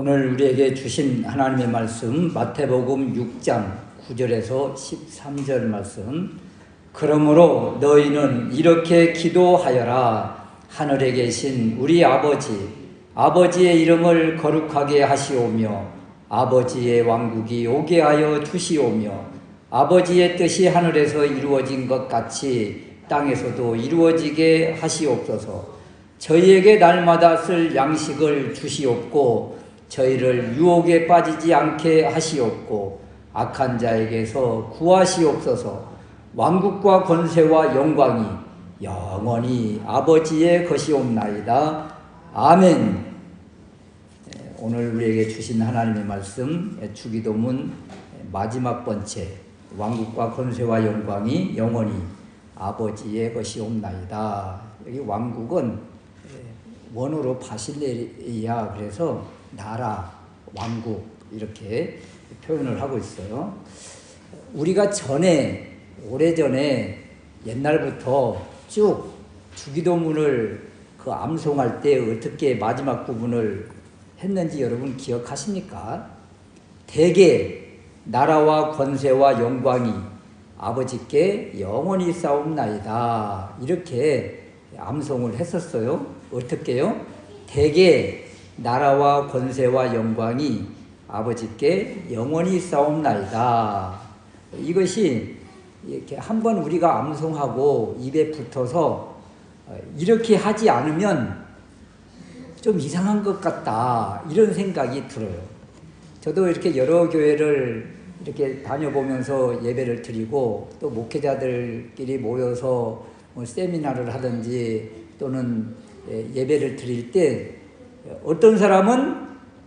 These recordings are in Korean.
오늘 우리에게 주신 하나님의 말씀 마태복음 6장 9절에서 13절 말씀. 그러므로 너희는 이렇게 기도하여라. 하늘에 계신 우리 아버지의 이름을 거룩하게 하시오며 아버지의 왕국이 오게 하여 주시오며 아버지의 뜻이 하늘에서 이루어진 것 같이 땅에서도 이루어지게 하시옵소서. 저희에게 날마다 쓸 양식을 주시옵고 저희를 유혹에 빠지지 않게 하시옵고 악한 자에게서 구하시옵소서. 왕국과 권세와 영광이 영원히 아버지의 것이옵나이다. 아멘. 오늘 우리에게 주신 하나님의 말씀 주기도문 마지막 번째, 왕국과 권세와 영광이 영원히 아버지의 것이옵나이다. 여기 왕국은 원어로 바실레이아, 그래서 나라, 왕국 이렇게 표현을 하고 있어요. 우리가 오래전에 옛날부터 쭉 주기도문을 암송할 때 어떻게 마지막 부분을 했는지 여러분 기억하십니까? 대개 나라와 권세와 영광이 아버지께 영원히 싸움나이다, 이렇게 암송을 했었어요. 어떻게요? 대개 나라와 권세와 영광이 아버지께 영원히 싸움나이다. 이것이 이렇게 한번 우리가 암송하고 입에 붙어서 이렇게 하지 않으면 좀 이상한 것 같다, 이런 생각이 들어요. 저도 이렇게 여러 교회를 이렇게 다녀보면서 예배를 드리고 또 목회자들끼리 모여서 세미나를 하든지 또는 예배를 드릴 때 어떤 사람은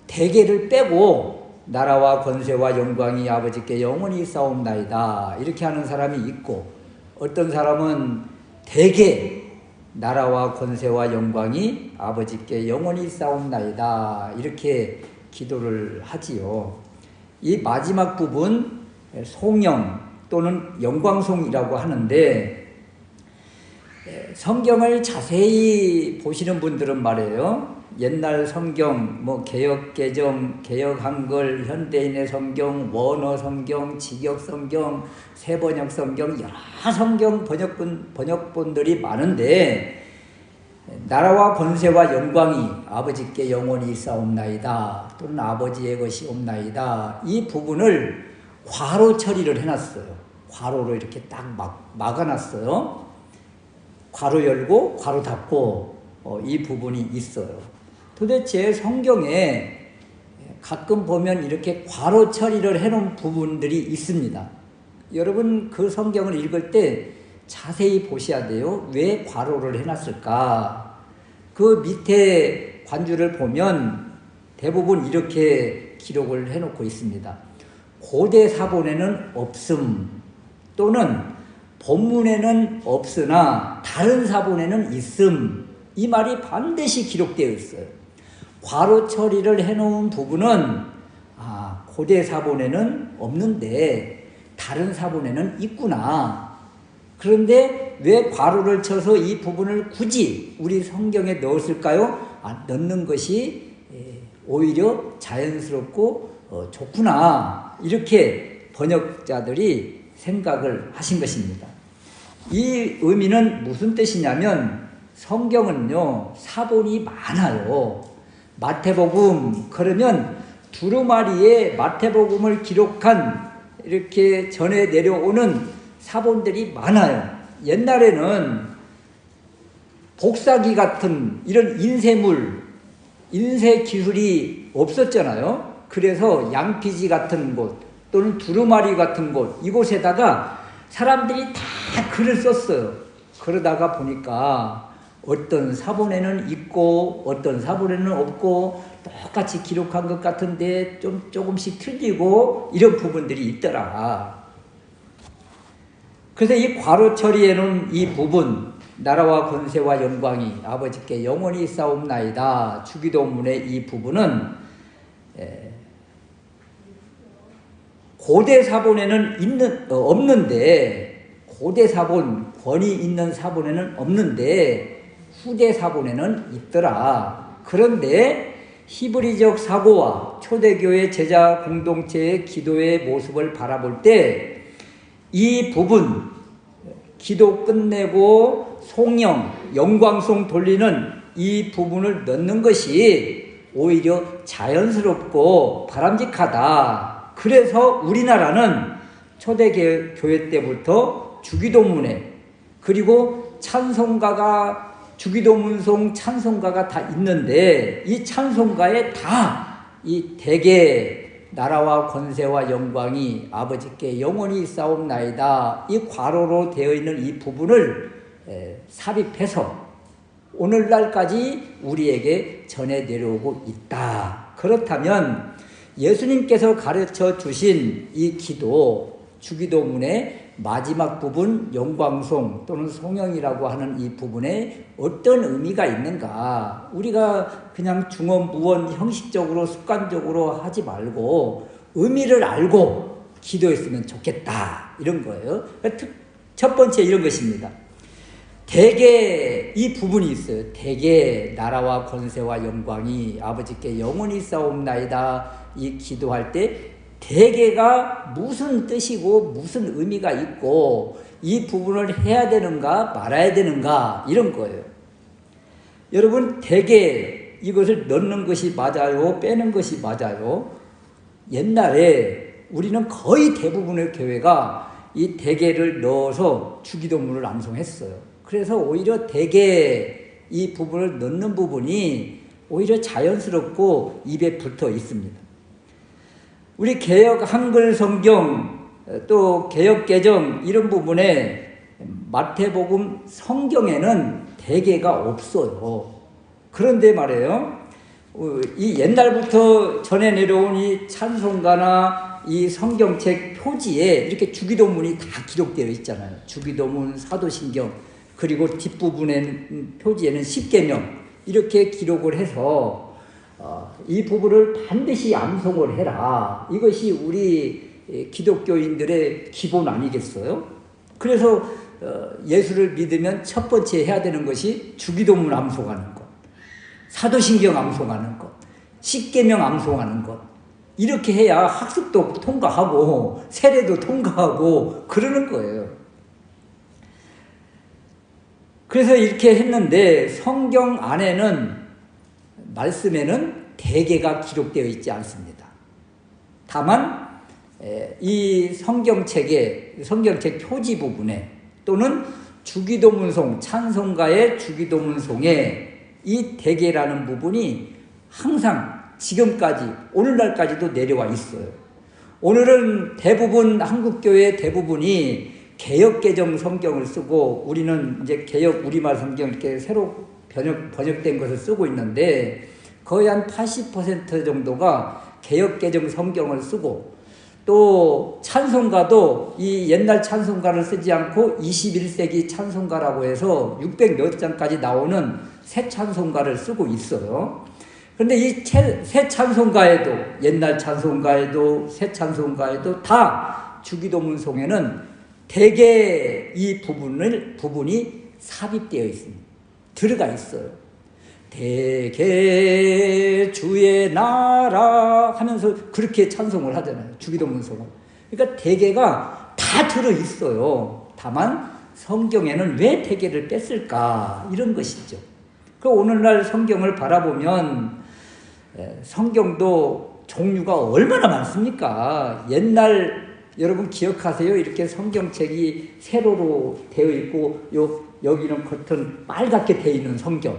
대개를 빼고 나라와 권세와 영광이 아버지께 영원히 싸움나이다 이렇게 하는 사람이 있고, 어떤 사람은 대개 나라와 권세와 영광이 아버지께 영원히 싸움나이다 이렇게 기도를 하지요. 이 마지막 부분 송영 또는 영광송이라고 하는데, 성경을 자세히 보시는 분들은 말이에요, 옛날 성경, 개역개정, 개역한글, 현대인의 성경, 원어 성경, 직역 성경, 새번역 성경, 여러 성경 번역본들이 많은데, 나라와 권세와 영광이 아버지께 영원히 싸움나이다 또는 아버지의 것이 옵나이다, 이 부분을 괄호 처리를 해놨어요. 괄호로 이렇게 딱 막아놨어요. 괄호 열고 괄호 닫고 이 부분이 있어요. 도대체 성경에 가끔 보면 이렇게 괄호 처리를 해놓은 부분들이 있습니다. 여러분 그 성경을 읽을 때 자세히 보셔야 돼요. 왜 괄호를 해놨을까? 그 밑에 관주를 보면 대부분 이렇게 기록을 해놓고 있습니다. 고대 사본에는 없음, 또는 본문에는 없으나 다른 사본에는 있음, 이 말이 반드시 기록되어 있어요. 괄호 처리를 해놓은 부분은 고대 사본에는 없는데 다른 사본에는 있구나. 그런데 왜 괄호를 쳐서 이 부분을 굳이 우리 성경에 넣었을까요? 넣는 것이 오히려 자연스럽고 좋구나, 이렇게 번역자들이 생각을 하신 것입니다. 이 의미는 무슨 뜻이냐면, 성경은요 사본이 많아요. 마태복음, 그러면 두루마리에 마태복음을 기록한 이렇게 전해 내려오는 사본들이 많아요. 옛날에는 복사기 같은 이런 인쇄 기술이 없었잖아요. 그래서 양피지 같은 곳 또는 두루마리 같은 곳, 이곳에다가 사람들이 다 글을 썼어요. 그러다가 보니까 어떤 사본에는 있고 어떤 사본에는 없고 똑같이 기록한 것 같은데 조금씩 틀리고 이런 부분들이 있더라. 그래서 이 괄호 처리해놓은 이 부분, 나라와 권세와 영광이 아버지께 영원히 싸움나이다, 주기도문의 이 부분은 고대 사본에는 없는데, 고대 사본, 권위 있는 사본에는 없는데 후대 사본에는 있더라. 그런데 히브리적 사고와 초대교회 제자 공동체의 기도의 모습을 바라볼 때 이 부분, 기도 끝내고 송영, 영광송 돌리는 이 부분을 넣는 것이 오히려 자연스럽고 바람직하다. 그래서 우리나라는 초대교회 때부터 주기도문에, 그리고 찬송가가, 주기도문송 찬송가가 다 있는데 이 찬송가에 다 이 대개 나라와 권세와 영광이 아버지께 영원히 있사옵나이다, 이 괄호로 되어 있는 이 부분을 삽입해서 오늘날까지 우리에게 전해 내려오고 있다. 그렇다면 예수님께서 가르쳐 주신 이 기도, 주기도문의 마지막 부분 영광송 또는 송영이라고 하는 이 부분에 어떤 의미가 있는가? 우리가 그냥 중언부언 형식적으로 습관적으로 하지 말고 의미를 알고 기도했으면 좋겠다, 이런 거예요. 첫 번째 이런 것입니다. 대개 이 부분이 있어요. 대개 나라와 권세와 영광이 아버지께 영원히 있사옵나이다, 이 기도할 때 대개가 무슨 뜻이고 무슨 의미가 있고 이 부분을 해야 되는가 말아야 되는가, 이런 거예요. 여러분, 대개 이것을 넣는 것이 맞아요, 빼는 것이 맞아요? 옛날에 우리는 거의 대부분의 교회가 이 대개를 넣어서 주기도문을 암송했어요. 그래서 오히려 대개 이 부분을 넣는 부분이 오히려 자연스럽고 입에 붙어 있습니다. 우리 개역 한글 성경, 또 개역 개정 이런 부분에 마태복음 성경에는 대개가 없어요. 그런데 말이에요, 이 옛날부터 전해 내려온 이 찬송가나 이 성경책 표지에 이렇게 주기도문이 다 기록되어 있잖아요. 주기도문, 사도신경, 그리고 뒷부분에 표지에는 십계명 이렇게 기록을 해서 이 부분을 반드시 암송을 해라. 이것이 우리 기독교인들의 기본 아니겠어요? 그래서 예수를 믿으면 첫 번째 해야 되는 것이 주기도문 암송하는 것, 사도신경 암송하는 것, 십계명 암송하는 것. 이렇게 해야 학습도 통과하고 세례도 통과하고 그러는 거예요. 그래서 이렇게 했는데 성경 안에는, 말씀에는 대개가 기록되어 있지 않습니다. 다만 이 성경책 표지 부분에 또는 주기도문송, 찬송가의 주기도문송에 이 대개라는 부분이 항상 지금까지 오늘날까지도 내려와 있어요. 오늘은 대부분 한국교회 대부분이 개역개정 성경을 쓰고 우리는 이제 개역 우리말 성경 이렇게 새로 번역된 것을 쓰고 있는데 거의 한 80% 정도가 개역개정 성경을 쓰고, 또 찬송가도 이 옛날 찬송가를 쓰지 않고 21세기 찬송가라고 해서 600몇 장까지 나오는 새 찬송가를 쓰고 있어요. 그런데 이 새 찬송가에도, 옛날 찬송가에도 새 찬송가에도 다 주기도문송에는 대개 이 부분이 삽입되어 있습니다. 들어가 있어요. 대개 주의 나라 하면서 그렇게 찬송을 하잖아요. 주기도문송은. 그러니까 대개가 다 들어 있어요. 다만 성경에는 왜 대개를 뺐을까, 이런 것이죠. 그 오늘날 성경을 바라보면 성경도 종류가 얼마나 많습니까? 옛날 여러분 기억하세요? 이렇게 성경책이 세로로 되어 있고 여기는 겉은 빨갛게 되어 있는 성경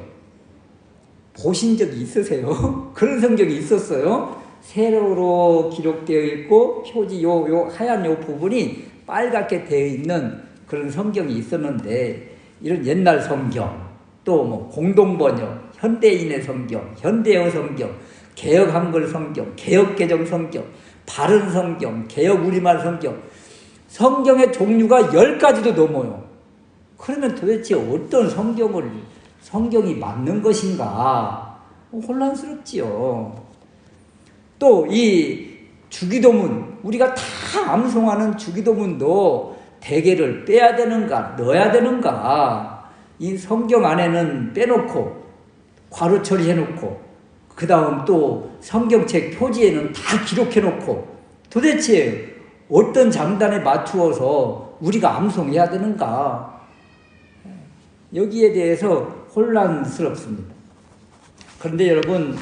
보신 적이 있으세요? 그런 성경이 있었어요. 세로로 기록되어 있고 표지 요 하얀 요 부분이 빨갛게 되어 있는 그런 성경이 있었는데, 이런 옛날 성경, 또 뭐 공동번역, 현대인의 성경, 현대어 성경, 개역 한글 성경, 개역 개정 성경, 바른 성경, 개역 우리말 성경, 성경의 종류가 10가지도 넘어요. 그러면 도대체 어떤 성경이 맞는 것인가? 혼란스럽지요. 또 이 주기도문, 우리가 다 암송하는 주기도문도 대개를 빼야 되는가, 넣어야 되는가? 이 성경 안에는 빼놓고 괄호 처리해놓고 그 다음 또 성경책 표지에는 다 기록해 놓고 도대체 어떤 장단에 맞추어서 우리가 암송해야 되는가? 여기에 대해서 혼란스럽습니다. 그런데 여러분,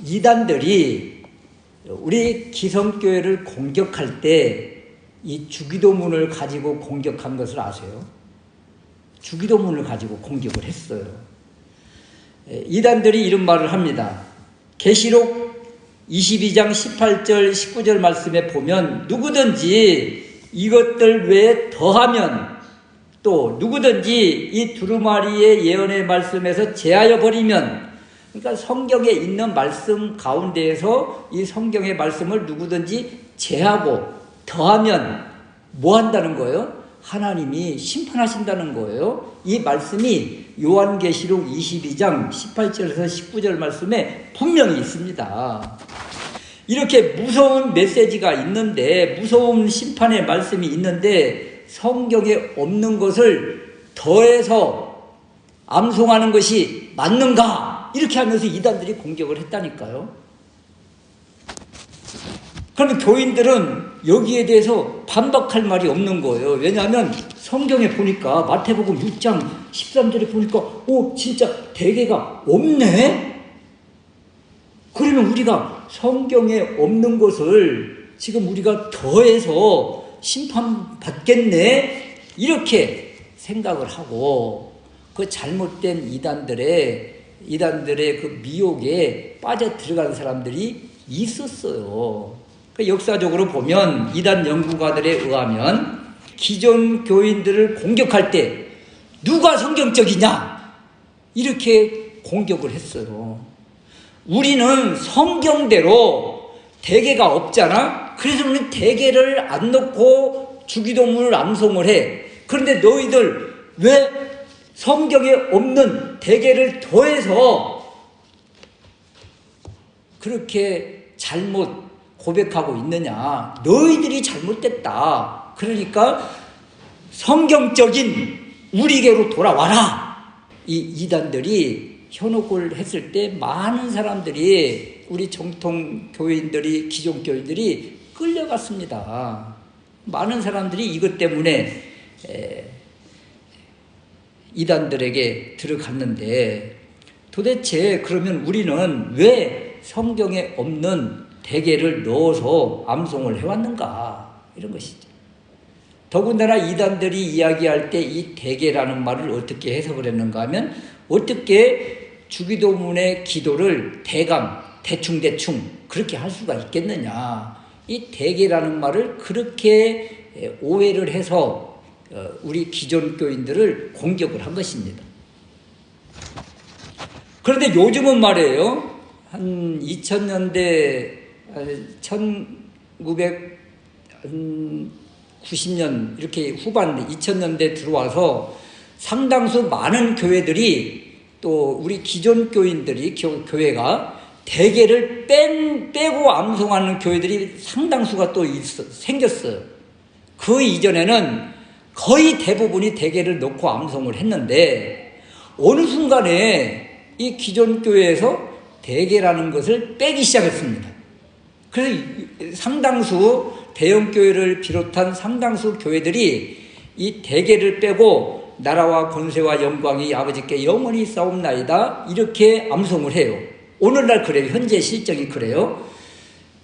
이단들이 우리 기성교회를 공격할 때 이 주기도문을 가지고 공격한 것을 아세요? 주기도문을 가지고 공격을 했어요. 이단들이 이런 말을 합니다. 계시록 22장 18절 19절 말씀에 보면 누구든지 이것들 외에 더하면 또 누구든지 이 두루마리의 예언의 말씀에서 제하여 버리면, 그러니까 성경에 있는 말씀 가운데에서 이 성경의 말씀을 누구든지 제하고 더하면 뭐 한다는 거예요? 하나님이 심판하신다는 거예요. 이 말씀이 요한계시록 22장 18절에서 19절 말씀에 분명히 있습니다. 이렇게 무서운 메시지가 있는데, 무서운 심판의 말씀이 있는데 성경에 없는 것을 더해서 암송하는 것이 맞는가? 이렇게 하면서 이단들이 공격을 했다니까요. 그러면 교인들은 여기에 대해서 반박할 말이 없는 거예요. 왜냐하면 성경에 보니까 마태복음 6장 13절에 보니까 진짜 대개가 없네? 그러면 우리가 성경에 없는 것을 지금 우리가 더해서 심판받겠네? 이렇게 생각을 하고 그 잘못된 이단들의 그 미혹에 빠져 들어간 사람들이 있었어요. 역사적으로 보면 이단 연구가들에 의하면 기존 교인들을 공격할 때 누가 성경적이냐? 이렇게 공격을 했어요. 우리는 성경대로 대개가 없잖아? 그래서 우리는 대개를 안 넣고 주기도문을 암송을 해. 그런데 너희들 왜 성경에 없는 대개를 더해서 그렇게 잘못 고백하고 있느냐? 너희들이 잘못됐다. 그러니까 성경적인 우리에게로 돌아와라. 이 이단들이 현혹을 했을 때 많은 사람들이, 우리 정통 교인들이, 기존 교인들이 끌려갔습니다. 많은 사람들이 이것 때문에 이단들에게 들어갔는데, 도대체 그러면 우리는 왜 성경에 없는 대개를 넣어서 암송을 해왔는가? 이런 것이죠. 더군다나 이단들이 이야기할 때 이 대개라는 말을 어떻게 해석을 했는가 하면, 어떻게 주기도문의 기도를 대충 그렇게 할 수가 있겠느냐. 이 대개라는 말을 그렇게 오해를 해서 우리 기존 교인들을 공격을 한 것입니다. 그런데 요즘은 말이에요, 한 2000년대 1990년 이렇게 후반 2000년대 들어와서 상당수 많은 교회들이, 또 우리 기존 교인들이, 교회가 대개를 빼고 암송하는 교회들이 상당수가 또 생겼어요. 그 이전에는 거의 대부분이 대개를 넣고 암송을 했는데, 어느 순간에 이 기존 교회에서 대개라는 것을 빼기 시작했습니다. 그래서 상당수 대형교회를 비롯한 상당수 교회들이 이 대개를 빼고 나라와 권세와 영광이 아버지께 영원히 싸움나이다 이렇게 암송을 해요. 오늘날 그래요. 현재 실정이 그래요.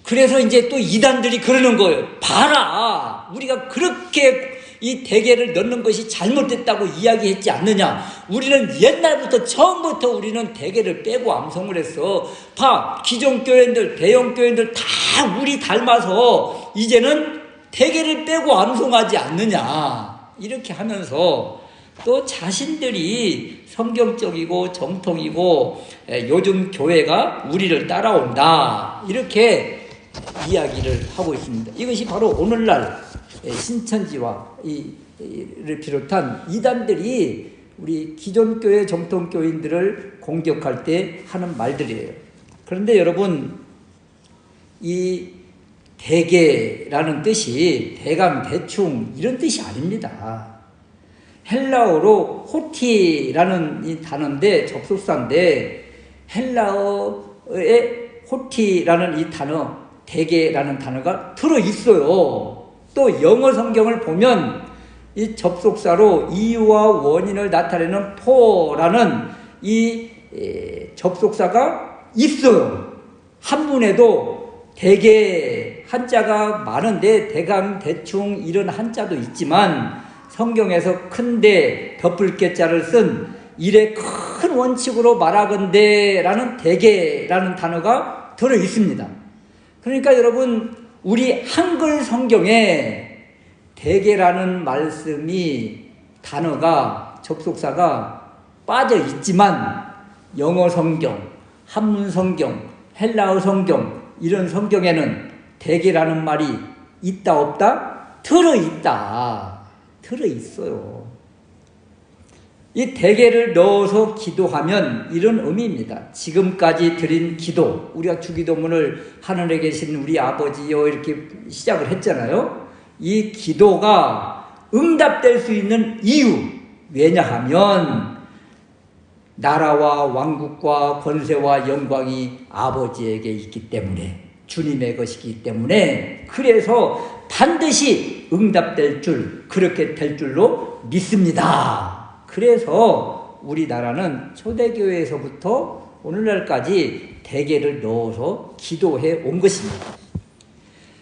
그래서 이제 또 이단들이 그러는 거예요. 봐라, 우리가 그렇게 이 대개를 넣는 것이 잘못됐다고 이야기했지 않느냐. 우리는 옛날부터 처음부터 우리는 대개를 빼고 암송을 했어. 봐, 기존 교회들, 대형 교회들 다 우리 닮아서 이제는 대개를 빼고 암송하지 않느냐. 이렇게 하면서 또 자신들이 성경적이고 정통이고 요즘 교회가 우리를 따라온다. 이렇게 이야기를 하고 있습니다. 이것이 바로 오늘날 신천지와 이를 비롯한 이단들이 우리 기존 교회 정통 교인들을 공격할 때 하는 말들이에요. 그런데 여러분, 이 대개라는 뜻이 대강, 대충 이런 뜻이 아닙니다. 헬라어로 호티라는 이 단어인데, 접속사인데 헬라어 호티라는 이 단어, 대개라는 단어가 들어있어요. 또 영어 성경을 보면 이 접속사로 이유와 원인을 나타내는 for라는 이 접속사가 있어요. 한문에도 대개 한자가 많은데 대강, 대충 이런 한자도 있지만 성경에서 큰데 덮을 개자를 쓴 일의 큰 원칙으로 말하건대 라는 대개라는 단어가 들어 있습니다. 그러니까 여러분, 우리 한글 성경에 대개라는 말씀이, 단어가, 접속사가 빠져 있지만 영어 성경, 한문 성경, 헬라어 성경 이런 성경에는 대개라는 말이 있다 없다? 들어있다. 들어있어요. 이 대개를 넣어서 기도하면 이런 의미입니다. 지금까지 드린 기도, 우리가 주기도문을 하늘에 계신 우리 아버지요 이렇게 시작을 했잖아요. 이 기도가 응답될 수 있는 이유, 왜냐하면 나라와 왕국과 권세와 영광이 아버지에게 있기 때문에, 주님의 것이기 때문에, 그래서 반드시 응답될 줄, 그렇게 될 줄로 믿습니다. 그래서 우리나라는 초대교회에서부터 오늘날까지 대개를 넣어서 기도해 온 것입니다.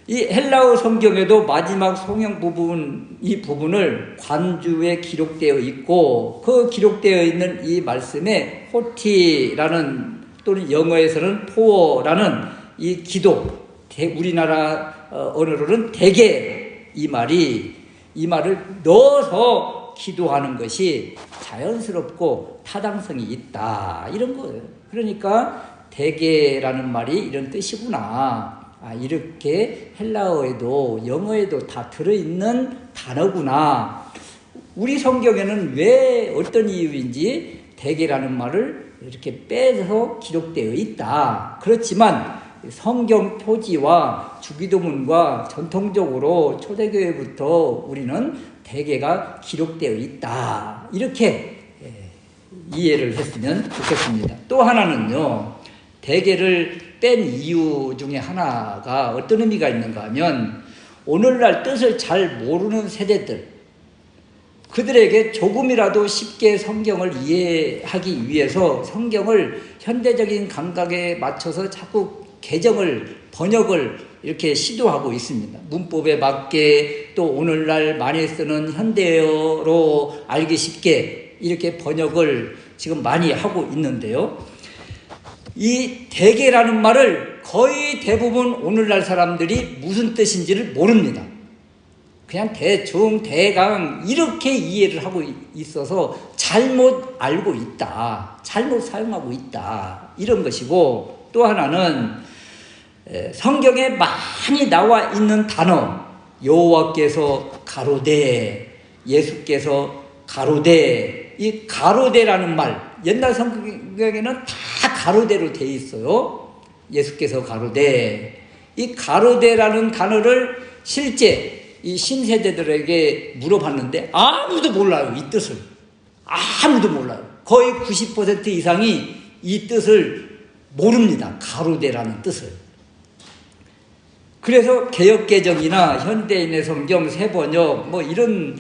이 헬라어 성경에도 마지막 성경 부분, 이 부분을 관주에 기록되어 있고, 그 기록되어 있는 이 말씀에 호티라는, 또는 영어에서는 포어라는 이 기도, 우리나라 언어로는 대개, 이 말을 넣어서 기도하는 것이 자연스럽고 타당성이 있다, 이런 거예요. 그러니까 대개라는 말이 이런 뜻이구나, 이렇게 헬라어에도 영어에도 다 들어있는 단어구나. 우리 성경에는 왜, 어떤 이유인지 대개라는 말을 이렇게 빼서 기록되어 있다. 그렇지만 성경 표지와 주기도문과 전통적으로 초대교회부터 우리는 대개가 기록되어 있다, 이렇게 이해를 했으면 좋겠습니다. 또 하나는요, 대개를 뺀 이유 중에 하나가 어떤 의미가 있는가 하면, 오늘날 뜻을 잘 모르는 세대들, 그들에게 조금이라도 쉽게 성경을 이해하기 위해서 성경을 현대적인 감각에 맞춰서 자꾸 개정을, 번역을 이렇게 시도하고 있습니다. 문법에 맞게, 또 오늘날 많이 쓰는 현대어로 알기 쉽게 이렇게 번역을 지금 많이 하고 있는데요. 이 대개라는 말을 거의 대부분 오늘날 사람들이 무슨 뜻인지를 모릅니다. 그냥 대충 대강 이렇게 이해를 하고 있어서 잘못 알고 있다, 잘못 사용하고 있다, 이런 것이고, 또 하나는 성경에 많이 나와 있는 단어, 여호와께서 가로되, 예수께서 가로되, 이 가로되라는 말, 옛날 성경에는 다 가로대로 돼 있어요. 예수께서 가로되, 이 가로되라는 단어를 실제 이 신세대들에게 물어봤는데 아무도 몰라요, 이 뜻을. 아무도 몰라요. 거의 90% 이상이 이 뜻을 모릅니다, 가로되라는 뜻을. 그래서 개역개정이나 현대인의 성경, 새번역 뭐 이런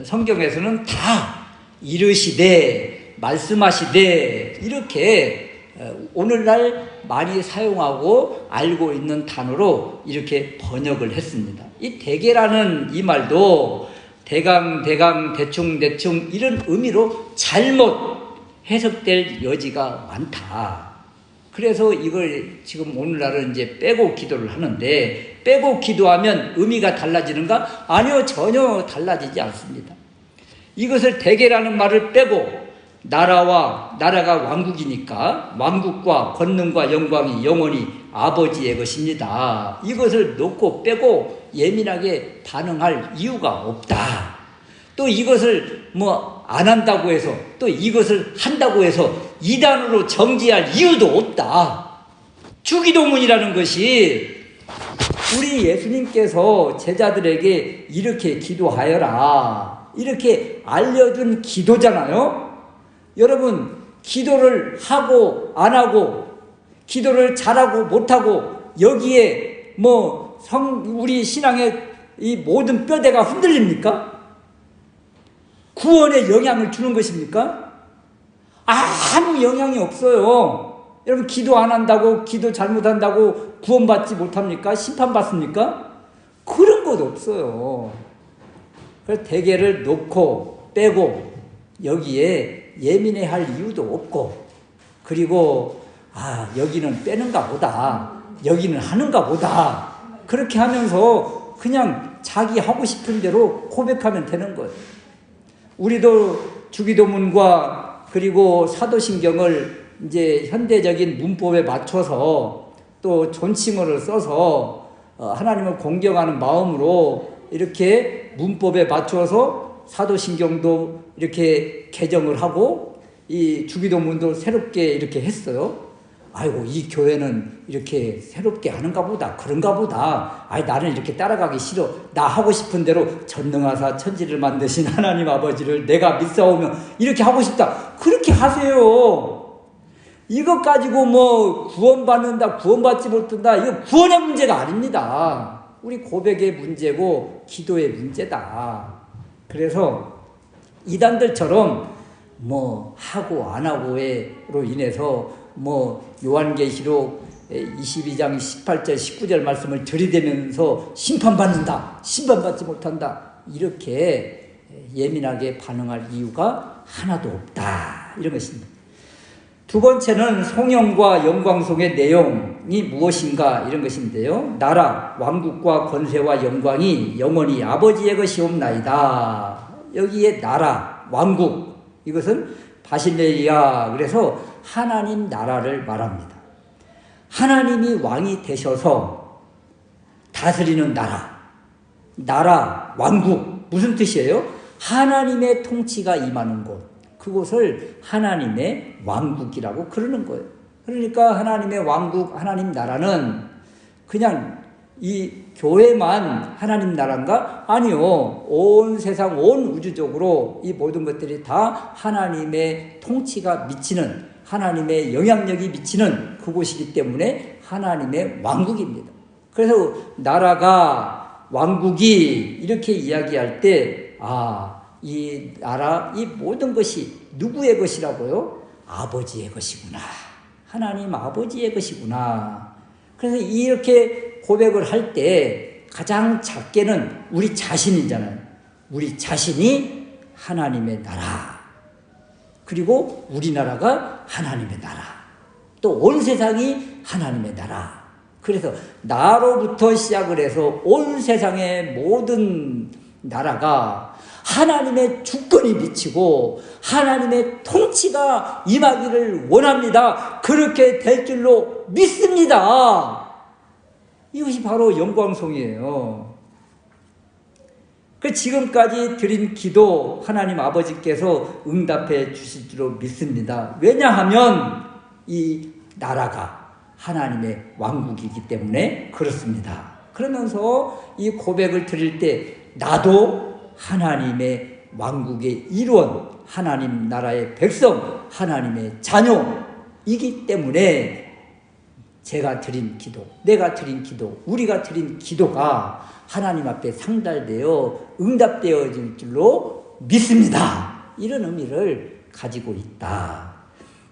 성경에서는 다 이르시되, 말씀하시되, 이렇게 오늘날 많이 사용하고 알고 있는 단어로 이렇게 번역을 했습니다. 이 대개라는 이 말도 대강, 대충 이런 의미로 잘못 해석될 여지가 많다. 그래서 이걸 지금 오늘날은 이제 빼고 기도를 하는데, 빼고 기도하면 의미가 달라지는가? 아니요, 전혀 달라지지 않습니다. 이것을 대개라는 말을 빼고, 나라가 왕국이니까 왕국과 권능과 영광이 영원히 아버지의 것입니다, 이것을 놓고 빼고 예민하게 반응할 이유가 없다. 또 이것을 안 한다고 해서, 또 이것을 한다고 해서 이단으로 정지할 이유도 없다. 주기도문이라는 것이 우리 예수님께서 제자들에게 이렇게 기도하여라, 이렇게 알려준 기도잖아요. 여러분, 기도를 하고 안 하고, 기도를 잘하고 못하고 여기에 우리 신앙의 이 모든 뼈대가 흔들립니까? 구원에 영향을 주는 것입니까? 아무 영향이 없어요. 여러분, 기도 안 한다고, 기도 잘못한다고 구원받지 못합니까? 심판받습니까? 그런 것 없어요. 그래서 대개를 놓고 빼고 여기에 예민해 할 이유도 없고, 그리고 여기는 빼는가 보다, 여기는 하는가 보다, 그렇게 하면서 그냥 자기 하고 싶은 대로 고백하면 되는 거예요. 우리도 주기도문과 그리고 사도신경을 이제 현대적인 문법에 맞춰서 또 존칭어를 써서 하나님을 공경하는 마음으로 이렇게 문법에 맞춰서 사도신경도 이렇게 개정을 하고 이 주기도문도 새롭게 이렇게 했어요. 아이고, 이 교회는 이렇게 새롭게 하는가 보다, 그런가 보다. 나는 이렇게 따라가기 싫어. 나 하고 싶은 대로 전능하사 천지를 만드신 하나님 아버지를 내가 믿사오며 이렇게 하고 싶다. 그렇게 하세요. 이것 가지고 구원받는다, 구원받지 못한다, 이거 구원의 문제가 아닙니다. 우리 고백의 문제고 기도의 문제다. 그래서 이단들처럼 하고 안 하고로 인해서 요한계시록 22장 18절 19절 말씀을 들이대면서 심판받는다, 심판받지 못한다, 이렇게 예민하게 반응할 이유가 하나도 없다, 이런 것입니다. 두 번째는 송영과 영광송의 내용이 무엇인가, 이런 것인데요. 나라, 왕국과 권세와 영광이 영원히 아버지의 것이옵나이다. 여기에 나라, 왕국, 이것은 바실레이아, 그래서 하나님 나라를 말합니다. 하나님이 왕이 되셔서 다스리는 나라, 왕국, 무슨 뜻이에요? 하나님의 통치가 임하는 곳, 그곳을 하나님의 왕국이라고 그러는 거예요. 그러니까 하나님의 왕국, 하나님 나라는 그냥 이 교회만 하나님 나라인가? 아니요. 온 세상, 온 우주적으로 이 모든 것들이 다 하나님의 통치가 미치는, 하나님의 영향력이 미치는 그곳이기 때문에 하나님의 왕국입니다. 그래서 나라가, 왕국이 이렇게 이야기할 때 이 나라, 이 모든 것이 누구의 것이라고요? 아버지의 것이구나. 하나님 아버지의 것이구나. 그래서 이렇게 고백을 할 때 가장 작게는 우리 자신이잖아요. 우리 자신이 하나님의 나라, 그리고 우리나라가 하나님의 나라, 또 온 세상이 하나님의 나라. 그래서 나로부터 시작을 해서 온 세상의 모든 나라가 하나님의 주권이 미치고 하나님의 통치가 임하기를 원합니다. 그렇게 될 줄로 믿습니다. 이것이 바로 영광송이에요. 지금까지 드린 기도 하나님 아버지께서 응답해 주실 줄로 믿습니다. 왜냐하면 이 나라가 하나님의 왕국이기 때문에 그렇습니다. 그러면서 이 고백을 드릴 때 나도 하나님의 왕국의 일원, 하나님 나라의 백성, 하나님의 자녀이기 때문에 제가 드린 기도, 내가 드린 기도, 우리가 드린 기도가 하나님 앞에 상달되어 응답되어질 줄로 믿습니다. 이런 의미를 가지고 있다.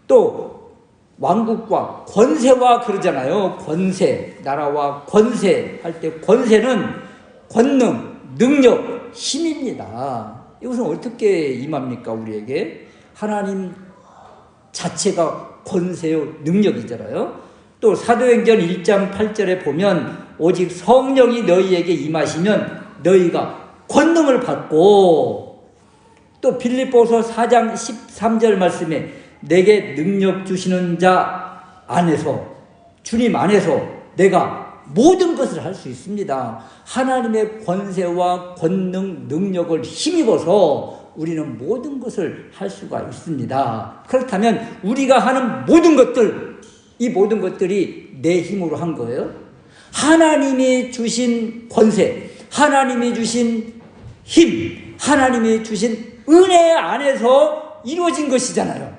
또 왕국과 권세와 그러잖아요. 권세, 나라와 권세 할 때 권세는 권능, 능력, 힘입니다. 이것은 어떻게 임합니까? 우리에게 하나님 자체가 권세요, 능력이잖아요. 또 사도행전 1장 8절에 보면 오직 성령이 너희에게 임하시면 너희가 권능을 받고, 또 빌립보서 4장 13절 말씀에 내게 능력 주시는 자 안에서, 주님 안에서 내가 모든 것을 할 수 있습니다. 하나님의 권세와 권능, 능력을 힘입어서 우리는 모든 것을 할 수가 있습니다. 그렇다면 우리가 하는 모든 것들, 이 모든 것들이 내 힘으로 한 거예요? 하나님이 주신 권세, 하나님이 주신 힘, 하나님이 주신 은혜 안에서 이루어진 것이잖아요.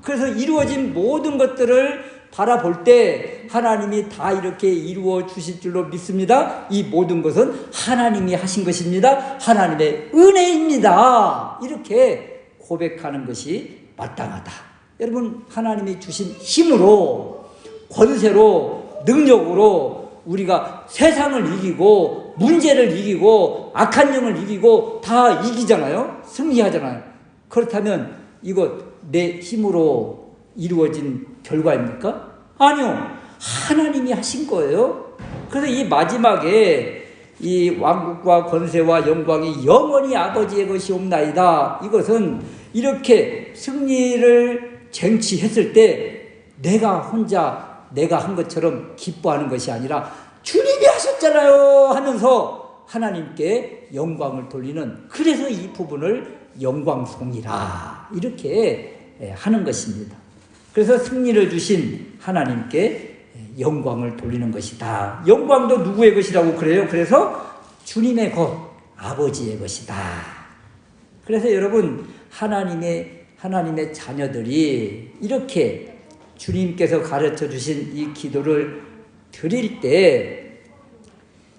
그래서 이루어진 모든 것들을 바라볼 때 하나님이 다 이렇게 이루어 주실 줄로 믿습니다. 이 모든 것은 하나님이 하신 것입니다. 하나님의 은혜입니다. 이렇게 고백하는 것이 마땅하다. 여러분, 하나님이 주신 힘으로, 권세로, 능력으로 우리가 세상을 이기고 문제를 이기고 악한 영을 이기고 다 이기잖아요. 승리하잖아요. 그렇다면 이것 내 힘으로 이루어진 결과입니까? 아니요. 하나님이 하신 거예요. 그래서 이 마지막에 이 왕국과 권세와 영광이 영원히 아버지의 것이옵나이다. 이것은 이렇게 승리를 쟁취했을 때 내가 혼자 내가 한 것처럼 기뻐하는 것이 아니라 주님이 하셨잖아요 하면서 하나님께 영광을 돌리는, 그래서 이 부분을 영광송이라 이렇게 하는 것입니다. 그래서 승리를 주신 하나님께 영광을 돌리는 것이다. 영광도 누구의 것이라고 그래요? 그래서 주님의 것, 아버지의 것이다. 그래서 여러분, 하나님의 자녀들이 이렇게 주님께서 가르쳐 주신 이 기도를 드릴 때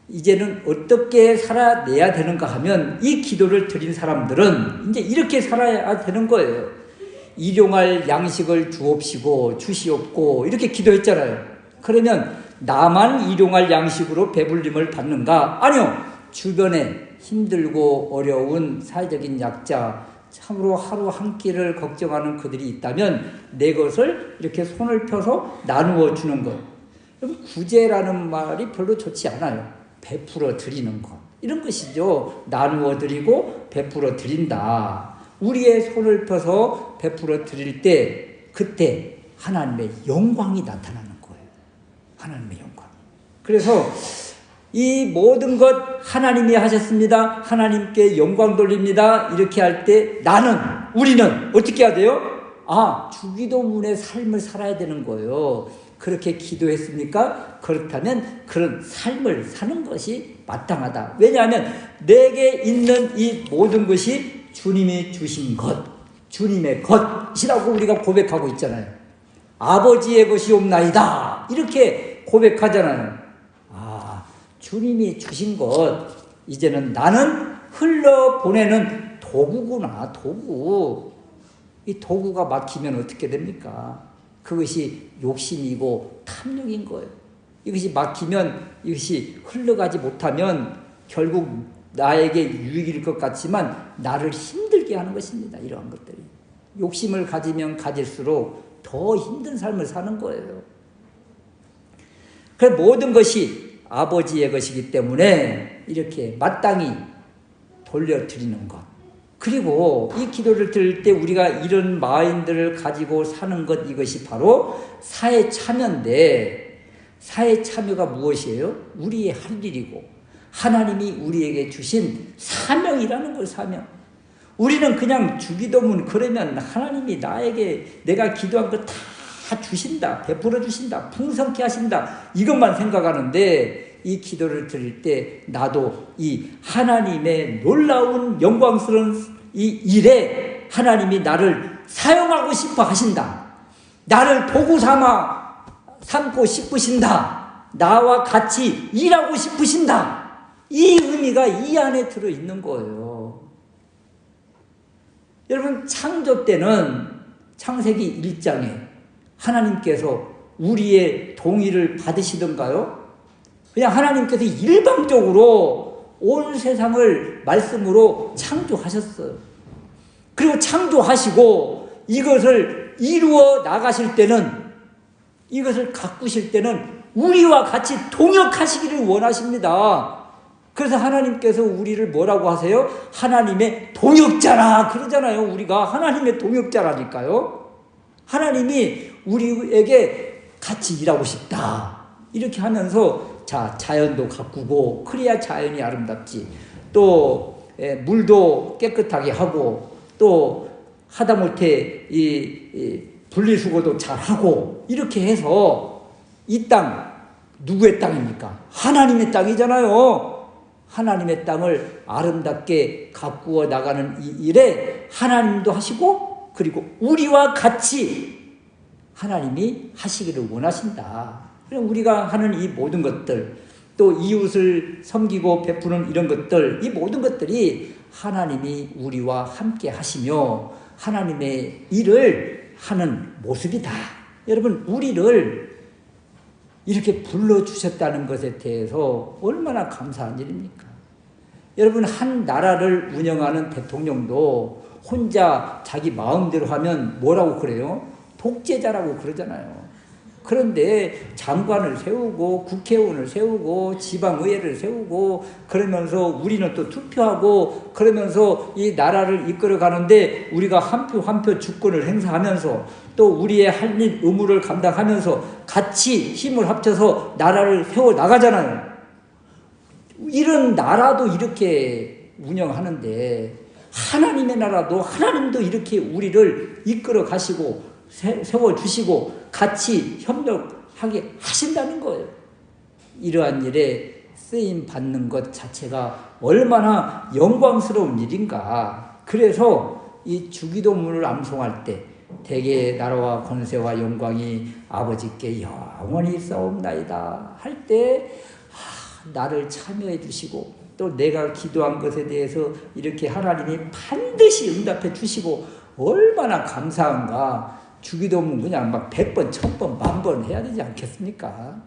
이제는 어떻게 살아내야 되는가 하면, 이 기도를 드린 사람들은 이제 이렇게 살아야 되는 거예요. 일용할 양식을 주시옵고 이렇게 기도했잖아요. 그러면 나만 일용할 양식으로 배불림을 받는가? 아니요. 주변에 힘들고 어려운 사회적인 약자, 참으로 하루 한 끼를 걱정하는 그들이 있다면 내 것을 이렇게 손을 펴서 나누어 주는 것. 구제라는 말이 별로 좋지 않아요. 베풀어 드리는 것, 이런 것이죠. 나누어 드리고 베풀어 드린다. 우리의 손을 펴서 베풀어 드릴 때 그때 하나님의 영광이 나타나는 거예요. 하나님의 영광. 그래서 이 모든 것 하나님이 하셨습니다. 하나님께 영광 돌립니다. 이렇게 할 때 우리는 어떻게 해야 돼요? 주기도문의 삶을 살아야 되는 거예요. 그렇게 기도했습니까? 그렇다면 그런 삶을 사는 것이 마땅하다. 왜냐하면 내게 있는 이 모든 것이 주님이 주신 것, 주님의 것이라고 우리가 고백하고 있잖아요. 아버지의 것이옵나이다. 이렇게 고백하잖아요. 주님이 주신 것, 이제는 나는 흘러보내는 도구구나, 도구. 이 도구가 막히면 어떻게 됩니까? 그것이 욕심이고 탐욕인 거예요. 이것이 막히면, 이것이 흘러가지 못하면 결국 나에게 유익일 것 같지만 나를 힘들게 하는 것입니다. 이러한 것들이. 욕심을 가지면 가질수록 더 힘든 삶을 사는 거예요. 그 모든 것이 아버지의 것이기 때문에 이렇게 마땅히 돌려드리는 것. 그리고 이 기도를 드릴 때 우리가 이런 마인드를 가지고 사는 것, 이것이 바로 사회 참여인데, 사회 참여가 무엇이에요? 우리의 할 일이고 하나님이 우리에게 주신 사명이라는 걸, 사명. 우리는 그냥 주기도문 그러면 하나님이 나에게 내가 기도한 거 다 주신다, 베풀어 주신다, 풍성케 하신다, 이것만 생각하는데, 이 기도를 드릴 때 나도 이 하나님의 놀라운 영광스러운 이 일에 하나님이 나를 사용하고 싶어 하신다, 나를 도구 삼고 싶으신다, 나와 같이 일하고 싶으신다, 이 의미가 이 안에 들어있는 거예요. 여러분, 창조 때는 창세기 1장에 하나님께서 우리의 동의를 받으시던가요? 그냥 하나님께서 일방적으로 온 세상을 말씀으로 창조하셨어요. 그리고 창조하시고 이것을 이루어 나가실 때는, 이것을 가꾸실 때는 우리와 같이 동역하시기를 원하십니다. 그래서 하나님께서 우리를 뭐라고 하세요? 하나님의 동역자라 그러잖아요. 우리가 하나님의 동역자라니까요. 하나님이 우리에게 같이 일하고 싶다, 이렇게 하면서 자연도 가꾸고, 그래야 자연이 아름답지, 또 물도 깨끗하게 하고, 또 하다못해 이 분리수거도 잘하고, 이렇게 해서 이 땅 누구의 땅입니까? 하나님의 땅이잖아요. 하나님의 땅을 아름답게 가꾸어 나가는 이 일에 하나님도 하시고, 그리고 우리와 같이 하나님이 하시기를 원하신다. 그럼 우리가 하는 이 모든 것들, 또 이웃을 섬기고 베푸는 이런 것들, 이 모든 것들이 하나님이 우리와 함께 하시며 하나님의 일을 하는 모습이다. 여러분, 우리를 이렇게 불러주셨다는 것에 대해서 얼마나 감사한 일입니까? 여러분, 한 나라를 운영하는 대통령도 혼자 자기 마음대로 하면 뭐라고 그래요? 독재자라고 그러잖아요. 그런데 장관을 세우고 국회의원을 세우고 지방의회를 세우고 그러면서 우리는 또 투표하고 그러면서 이 나라를 이끌어 가는데 우리가 한 표 한 표 주권을 행사하면서 또 우리의 할 일 의무를 감당하면서 같이 힘을 합쳐서 나라를 세워 나가잖아요. 이런 나라도 이렇게 운영하는데 하나님의 나라도 하나님도 이렇게 우리를 이끌어 가시고 세워주시고 같이 협력하게 하신다는 거예요. 이러한 일에 쓰임 받는 것 자체가 얼마나 영광스러운 일인가. 그래서 이 주기도문을 암송할 때 대개 나라와 권세와 영광이 아버지께 영원히 있사옵나이다 할 때 나를 참여해 주시고 또 내가 기도한 것에 대해서 이렇게 하나님이 반드시 응답해 주시고 얼마나 감사한가. 주기도문 그냥 막 100번, 1000번, 10,000번 해야 되지 않겠습니까?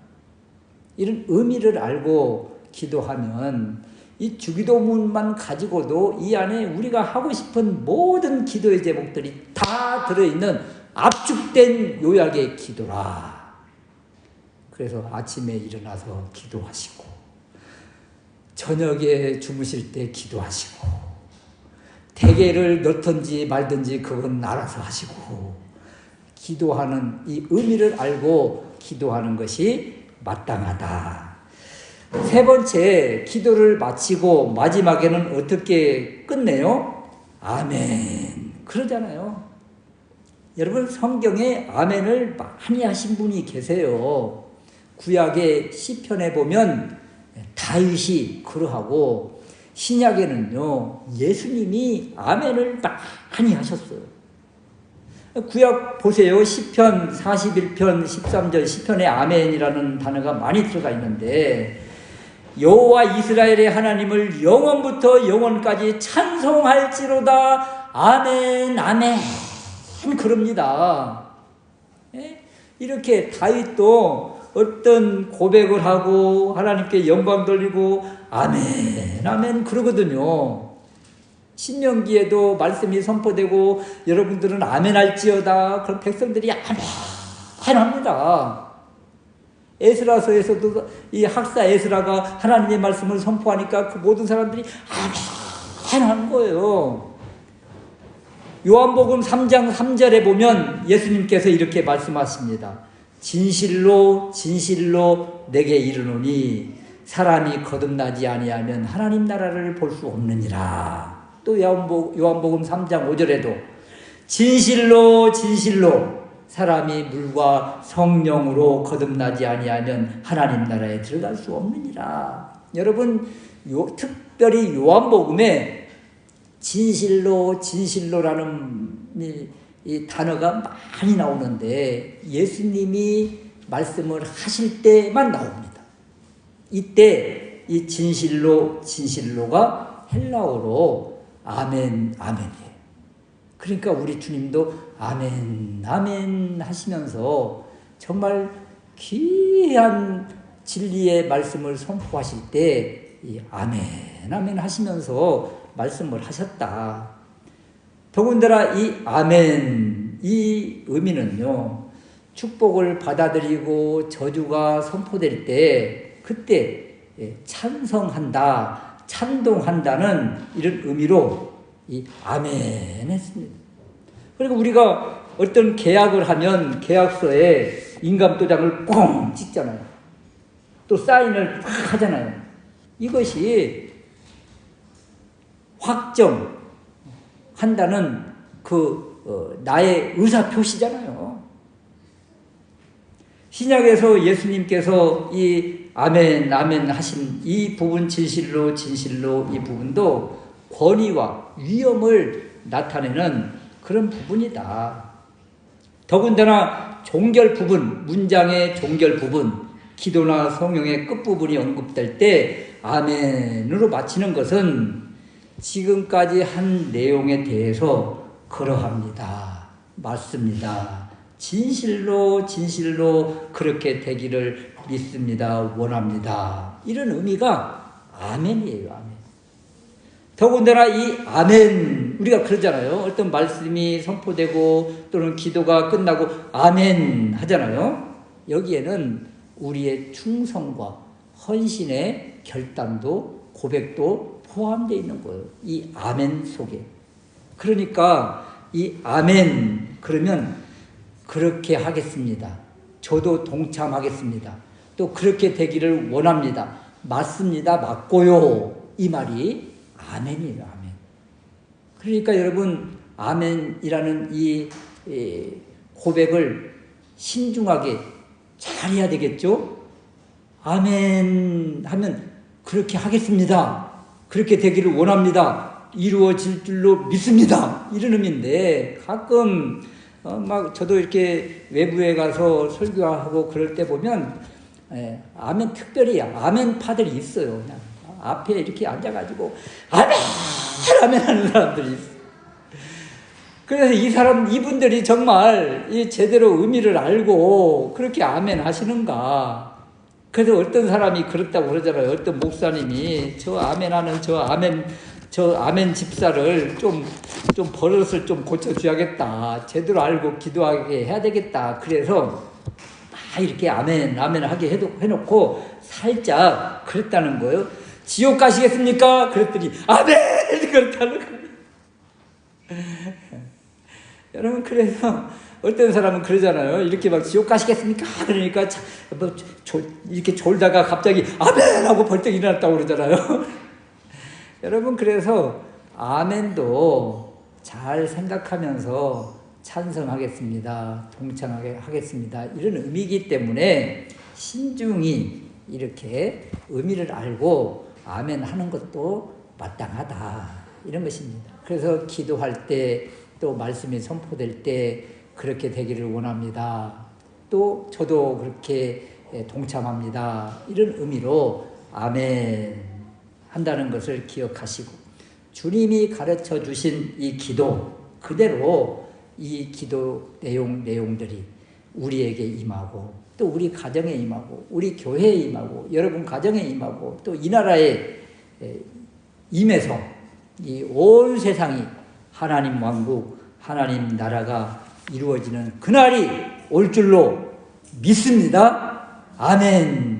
이런 의미를 알고 기도하면 이 주기도문만 가지고도 이 안에 우리가 하고 싶은 모든 기도의 제목들이 다 들어있는 압축된 요약의 기도라. 그래서 아침에 일어나서 기도하시고 저녁에 주무실 때 기도하시고 대개를 넣든지 말든지 그건 알아서 하시고 기도하는 이 의미를 알고 기도하는 것이 마땅하다. 세 번째, 기도를 마치고 마지막에는 어떻게 끝내요? 아멘. 그러잖아요. 여러분, 성경에 아멘을 많이 하신 분이 계세요. 구약의 시편에 보면 다윗이 그러하고 신약에는요 예수님이 아멘을 많이 하셨어요. 구약 보세요. 시편 41편 13절 시편에 아멘이라는 단어가 많이 들어가 있는데 여호와 이스라엘의 하나님을 영원부터 영원까지 찬송할지로다 아멘 아멘 그럽니다. 이렇게 다윗도 어떤 고백을 하고 하나님께 영광 돌리고 아멘 아멘 그러거든요. 신명기에도 말씀이 선포되고 여러분들은 아멘 할지어다. 그럼 백성들이 아멘 합니다. 에스라서에서도 이 학사 에스라가 하나님의 말씀을 선포하니까 그 모든 사람들이 아멘 하는 거예요. 요한복음 3장 3절에 보면 예수님께서 이렇게 말씀하십니다. 진실로 진실로 내게 이르노니 사람이 거듭나지 아니하면 하나님 나라를 볼 수 없느니라. 또 요한복음 3장 5절에도 진실로 진실로 사람이 물과 성령으로 거듭나지 아니하면 하나님 나라에 들어갈 수 없느니라. 여러분, 특별히 요한복음에 진실로 진실로라는 이 단어가 많이 나오는데 예수님이 말씀을 하실 때만 나옵니다. 이때 이 진실로 진실로가 헬라어로 아멘 아멘이에요. 그러니까 우리 주님도 아멘 아멘 하시면서 정말 귀한 진리의 말씀을 선포하실 때 이 아멘 아멘 하시면서 말씀을 하셨다. 더군다나 이 아멘 이 의미는요 축복을 받아들이고 저주가 선포될 때 그때 찬성한다 찬동한다는 이런 의미로 이 아멘 했습니다. 그리고 우리가 어떤 계약을 하면 계약서에 인감도장을 꽁 찍잖아요. 또 사인을 팍 하잖아요. 이것이 확정한다는 나의 의사표시잖아요. 신약에서 예수님께서 이 아멘 아멘 하신 이 부분 진실로 진실로 이 부분도 권위와 위엄을 나타내는 그런 부분이다. 더군다나 종결 부분, 문장의 종결 부분, 기도나 성령의 끝부분이 언급될 때 아멘으로 마치는 것은 지금까지 한 내용에 대해서 그러합니다. 맞습니다. 진실로 그렇게 되기를 믿습니다. 원합니다. 이런 의미가 아멘이에요. 아멘. 더군다나 이 아멘, 우리가 그러잖아요. 어떤 말씀이 선포되고 또는 기도가 끝나고 아멘 하잖아요. 여기에는 우리의 충성과 헌신의 결단도 고백도 포함되어 있는 거예요. 이 아멘 속에. 그러니까 이 아멘 그러면 그렇게 하겠습니다. 저도 동참하겠습니다. 또 그렇게 되기를 원합니다. 맞습니다. 맞고요. 이 말이 아멘이에요. 아멘. 그러니까 여러분 아멘이라는 이 고백을 신중하게 잘 해야 되겠죠? 아멘 하면 그렇게 하겠습니다. 그렇게 되기를 원합니다. 이루어질 줄로 믿습니다. 이런 의미인데 가끔 막 저도 이렇게 외부에 가서 설교하고 그럴 때 보면 아멘 특별히 아멘파들이 있어요. 그냥 앞에 이렇게 앉아가지고 아멘 아멘 하는 사람들이 있어요. 그래서 이분들이 정말 이 제대로 의미를 알고 그렇게 아멘 하시는가. 그래서 어떤 사람이 그렇다고 그러잖아요. 어떤 목사님이 저 아멘 집사를 좀 버릇을 좀 고쳐줘야겠다. 제대로 알고 기도하게 해야 되겠다. 그래서 이렇게 아멘 하게 해놓고 살짝 그랬다는 거예요. 지옥 가시겠습니까? 그랬더니 아멘! 그렇다는 거예요. 여러분, 그래서 어떤 사람은 그러잖아요. 이렇게 막 지옥 가시겠습니까? 그러니까 이렇게 졸다가 갑자기 아멘! 하고 벌떡 일어났다고 그러잖아요. 여러분, 그래서 아멘도 잘 생각하면서 찬성하겠습니다. 동참하겠습니다. 이런 의미이기 때문에 신중히 이렇게 의미를 알고 아멘 하는 것도 마땅하다. 이런 것입니다. 그래서 기도할 때 또 말씀이 선포될 때 그렇게 되기를 원합니다. 또 저도 그렇게 동참합니다. 이런 의미로 아멘 한다는 것을 기억하시고 주님이 가르쳐 주신 이 기도 그대로 이 기도 내용들이 우리에게 임하고 또 우리 가정에 임하고 우리 교회에 임하고 여러분 가정에 임하고 또 이 나라에 임해서 이 온 세상이 하나님 왕국 하나님 나라가 이루어지는 그날이 올 줄로 믿습니다. 아멘.